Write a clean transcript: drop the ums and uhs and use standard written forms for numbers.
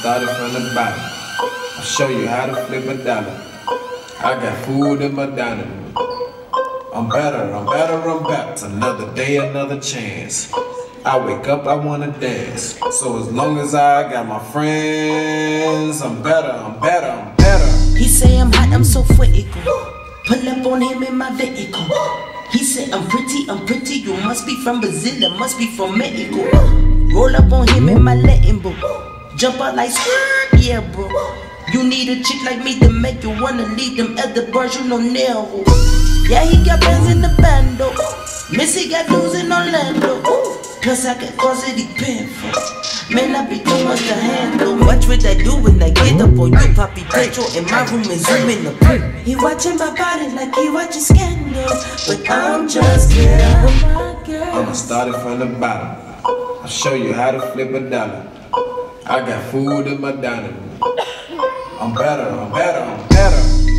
started from the bottom. I'll show you how to flip a dollar. I got food in my dining room. I'm better, I'm better, I'm better. It's another day, another chance. I wake up, I wanna dance. So as long as I got my friends, I'm better, I'm better, I'm better. He say I'm hot, I'm so critical. Pull up on him in my vehicle. He said I'm pretty, you must be from Brazil, I must be from Mexico. Roll up on him in my Latin book. Jump out like skirt, yeah bro. You need a chick like me to make you wanna leave them other birds, you know Nervo. Yeah, he got bands in the bando. Missy got dudes in Orlando. Plus I can cause it depend for. Man, I be too much to handle. Watch what I do when I get up on you, Papi Pedro. In my room and zoom in the pool. He watching my body like he watching Scandal. But I'm just here with my girl. I'ma start it from the bottom. I'll show you how to flip a dollar. I got food in my dining room. I'm better, I'm better, I'm better.